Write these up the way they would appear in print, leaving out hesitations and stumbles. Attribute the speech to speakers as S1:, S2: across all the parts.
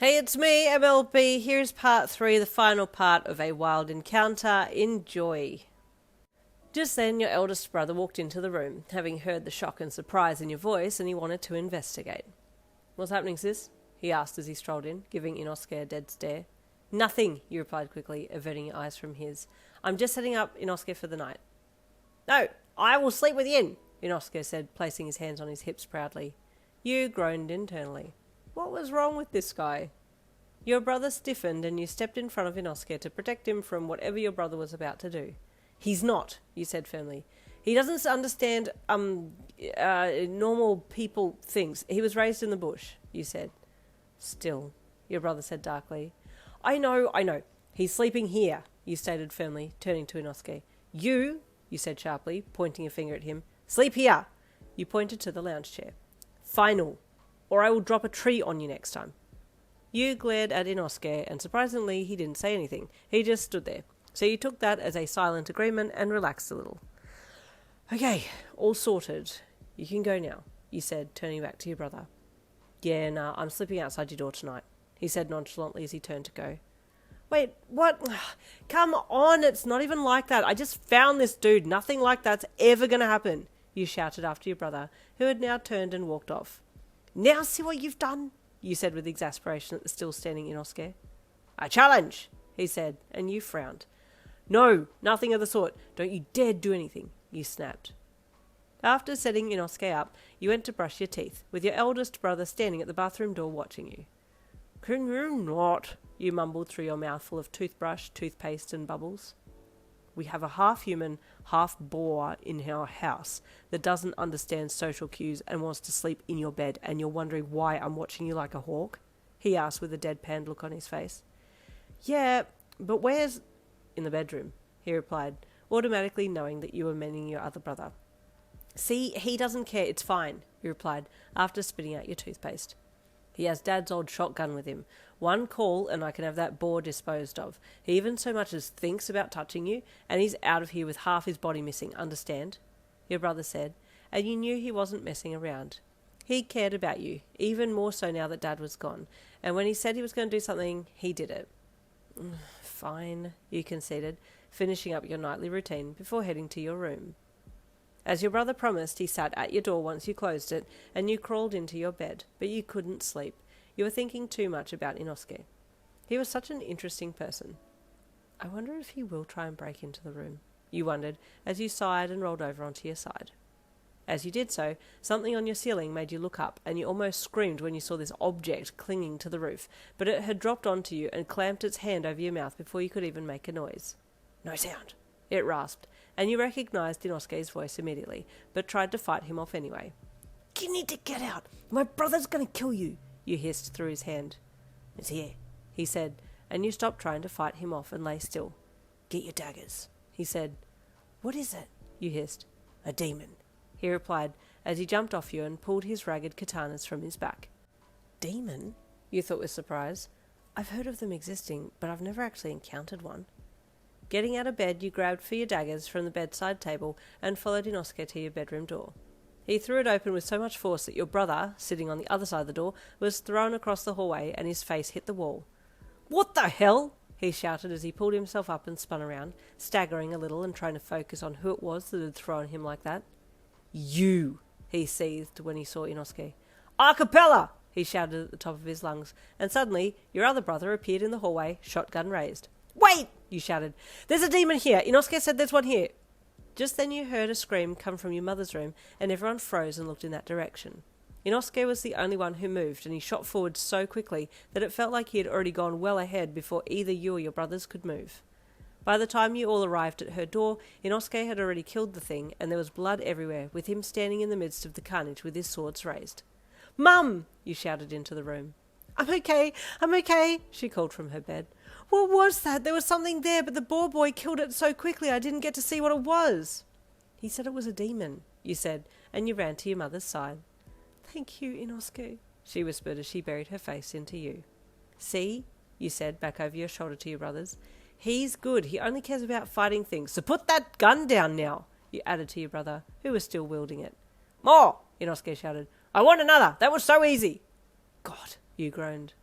S1: Hey, it's me, MLB. Here's part 3, the final part of A Wild Encounter. Enjoy. Just then, your eldest brother walked into the room, having heard the shock and surprise in your voice, and he wanted to investigate. "What's happening, sis?" he asked as he strolled in, giving Inosuke a dead stare. "Nothing," you replied quickly, averting your eyes from his. "I'm just setting up Inosuke for the night." "No, I will sleep with Yin," Inosuke said, placing his hands on his hips proudly. You groaned internally. What was wrong with this guy? Your brother stiffened and you stepped in front of Inosuke to protect him from whatever your brother was about to do. "He's not," you said firmly. "He doesn't understand, normal people things. He was raised in the bush," you said. "Still," your brother said darkly. I know. He's sleeping here," you stated firmly, turning to Inosuke. You said sharply, pointing a finger at him. "Sleep here." You pointed to the lounge chair. "Final, or I will drop a tree on you next time." You glared at Inosuke, and surprisingly he didn't say anything. He just stood there. So you took that as a silent agreement and relaxed a little. "Okay, all sorted. You can go now," you said, turning back to your brother. "Yeah, nah, I'm sleeping outside your door tonight," he said nonchalantly as he turned to go. "Wait, what? Come on, it's not even like that. I just found this dude. Nothing like that's ever going to happen," you shouted after your brother, who had now turned and walked off. "Now see what you've done," you said with exasperation at the still standing Inosuke. "I challenge," he said, and you frowned. "No, nothing of the sort. Don't you dare do anything," you snapped. After setting Inosuke up, you went to brush your teeth, with your eldest brother standing at the bathroom door watching you. "Can you not?" you mumbled through your mouthful of toothbrush, toothpaste and bubbles. "We have a half-human, half-boar in our house that doesn't understand social cues and wants to sleep in your bed, and you're wondering why I'm watching you like a hawk?" he asked with a deadpan look on his face. "Yeah, but where's—" "In the bedroom," he replied, automatically knowing that you were meaning your other brother. "See, he doesn't care, it's fine," you replied, after spitting out your toothpaste. "He has Dad's old shotgun with him. One call and I can have that boar disposed of. He even so much as thinks about touching you, and he's out of here with half his body missing, understand?" your brother said, and you knew he wasn't messing around. He cared about you, even more so now that Dad was gone, and when he said he was going to do something, he did it. "Fine," you conceded, finishing up your nightly routine before heading to your room. As your brother promised, he sat at your door once you closed it, and you crawled into your bed, but you couldn't sleep. You were thinking too much about Inosuke. He was such an interesting person. "I wonder if he will try and break into the room," you wondered, as you sighed and rolled over onto your side. As you did so, something on your ceiling made you look up, and you almost screamed when you saw this object clinging to the roof, but it had dropped onto you and clamped its hand over your mouth before you could even make a noise. "No sound," it rasped, and you recognized Inosuke's voice immediately, but tried to fight him off anyway. "You need to get out! My brother's going to kill you!" you hissed through his hand. "It's here," he said, and you stopped trying to fight him off and lay still. "Get your daggers," he said. "What is it?" you hissed. "A demon," he replied, as he jumped off you and pulled his ragged katanas from his back. "Demon?" you thought with surprise. "I've heard of them existing, but I've never actually encountered one." Getting out of bed, you grabbed for your daggers from the bedside table and followed Inosuke to your bedroom door. He threw it open with so much force that your brother, sitting on the other side of the door, was thrown across the hallway and his face hit the wall. "What the hell?" he shouted as he pulled himself up and spun around, staggering a little and trying to focus on who it was that had thrown him like that. "You!" he seethed when he saw Inosuke. "A cappella!" he shouted at the top of his lungs, and suddenly your other brother appeared in the hallway, shotgun raised. "Wait!" you shouted. "There's a demon here! Inosuke said there's one here!" Just then you heard a scream come from your mother's room, and everyone froze and looked in that direction. Inosuke was the only one who moved, and he shot forward so quickly that it felt like he had already gone well ahead before either you or your brothers could move. By the time you all arrived at her door, Inosuke had already killed the thing, and there was blood everywhere, with him standing in the midst of the carnage with his swords raised. "Mum!" you shouted into the room. I'm okay, she called from her bed. "What was that? There was something there, but the boar boy killed it so quickly I didn't get to see what it was." "He said it was a demon," you said, and you ran to your mother's side. "Thank you, Inosuke," she whispered as she buried her face into you. "See," you said, back over your shoulder to your brothers. "He's good. He only cares about fighting things. So put that gun down now," you added to your brother, who was still wielding it. "More!" Inosuke shouted. "I want another. That was so easy." "God," you groaned.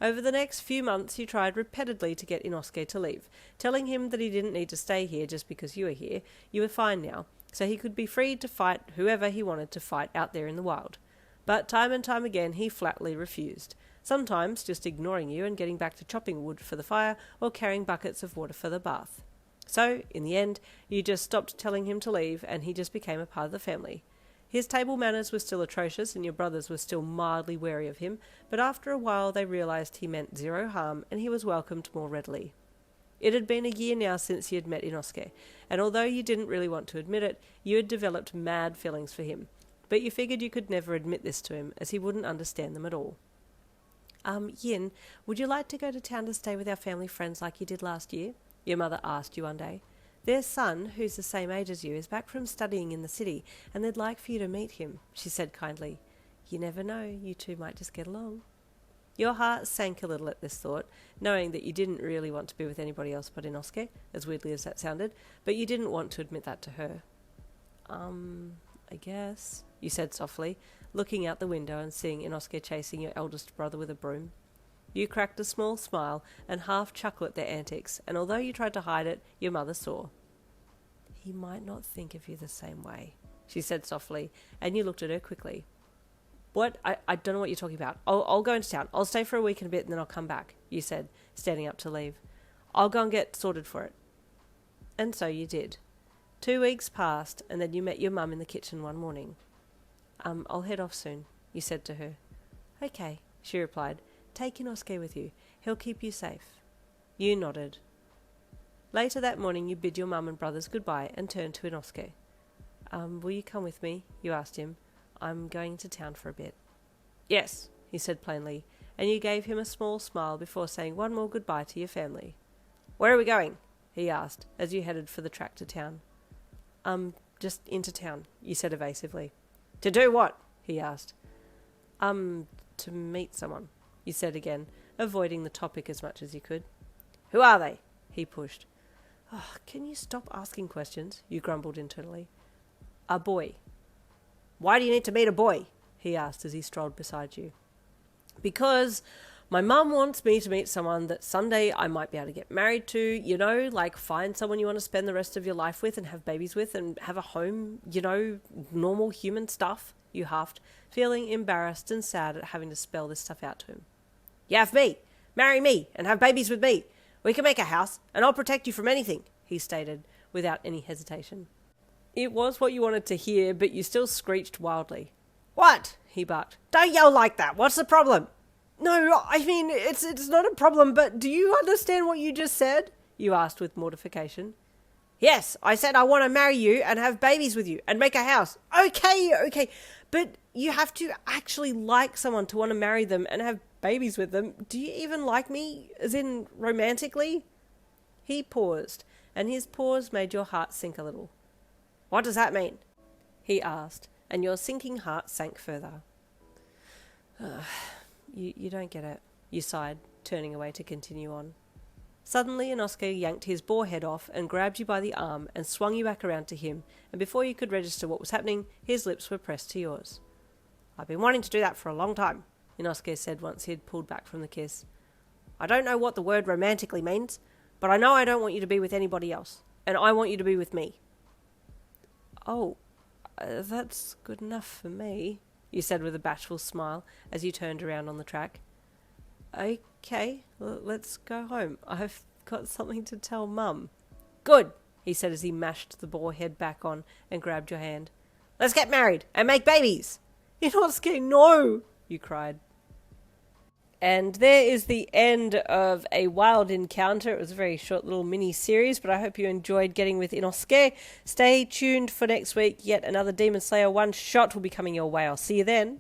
S1: Over the next few months, you tried repeatedly to get Inosuke to leave, telling him that he didn't need to stay here just because you were here. You were fine now, so he could be free to fight whoever he wanted to fight out there in the wild. But time and time again, he flatly refused, sometimes just ignoring you and getting back to chopping wood for the fire or carrying buckets of water for the bath. So, in the end, you just stopped telling him to leave and he just became a part of the family. His table manners were still atrocious and your brothers were still mildly wary of him, but after a while they realised he meant zero harm and he was welcomed more readily. It had been a year now since you had met Inosuke, and although you didn't really want to admit it, you had developed mad feelings for him. But you figured you could never admit this to him, as he wouldn't understand them at all. Yin, would you like to go to town to stay with our family friends like you did last year? Your mother asked you one day. Their son, who's the same age as you, is back from studying in the city, and they'd like for you to meet him, she said kindly. You never know, you two might just get along. Your heart sank a little at this thought, knowing that you didn't really want to be with anybody else but Inosuke, as weirdly as that sounded, but you didn't want to admit that to her. I guess, you said softly, looking out the window and seeing Inosuke chasing your eldest brother with a broom. You cracked a small smile and half chuckle at their antics, and although you tried to hide it, your mother saw. He might not think of you the same way, she said softly, and you looked at her quickly. What? I don't know what you're talking about. I'll go into town. I'll stay for a week and a bit and then I'll come back, you said, standing up to leave. I'll go and get sorted for it. And so you did. 2 weeks passed, and then you met your mum in the kitchen one morning. I'll head off soon, you said to her. Okay, she replied. Take Inosuke with you. He'll keep you safe. You nodded. Later that morning you bid your mum and brothers goodbye and turned to Inosuke. Will you come with me? You asked him. I'm going to town for a bit. Yes, he said plainly, and you gave him a small smile before saying one more goodbye to your family. Where are we going? He asked, as you headed for the track to town. Just into town, you said evasively. To do what? He asked. To meet someone, you said again, avoiding the topic as much as you could. Who are they? He pushed. Oh, can you stop asking questions? You grumbled internally. A boy. Why do you need to meet a boy? He asked as he strolled beside you. Because my mum wants me to meet someone that someday I might be able to get married to, you know, like find someone you want to spend the rest of your life with and have babies with and have a home, you know, normal human stuff, you huffed, feeling embarrassed and sad at having to spell this stuff out to him. You have me, marry me, and have babies with me. We can make a house, and I'll protect you from anything, he stated, without any hesitation. It was what you wanted to hear, but you still screeched wildly. What? He barked. Don't yell like that. What's the problem? No, I mean, it's not a problem, but do you understand what you just said? You asked with mortification. Yes, I said I want to marry you and have babies with you and make a house. Okay, but you have to actually like someone to want to marry them and have babies with them. Do you even like me, as in romantically? He paused, and his pause made your heart sink a little. What does that mean? He asked, and your sinking heart sank further. You don't get it, you sighed, turning away to continue on. Suddenly Inosuke yanked his boar head off and grabbed you by the arm and swung you back around to him, and before you could register what was happening, his lips were pressed to yours. I've been wanting to do that for a long time, Inosuke said once he had pulled back from the kiss. I don't know what the word romantically means, but I know I don't want you to be with anybody else, and I want you to be with me. Oh, that's good enough for me, you said with a bashful smile as you turned around on the track. Okay, let's go home. I've got something to tell Mum. Good, he said as he mashed the boar head back on and grabbed your hand. Let's get married and make babies. Inosuke, no, you cried. And there is the end of a wild encounter. It was a very short little mini-series, but I hope you enjoyed getting with Inosuke. Stay tuned for next week. Yet another Demon Slayer one-shot will be coming your way. I'll see you then.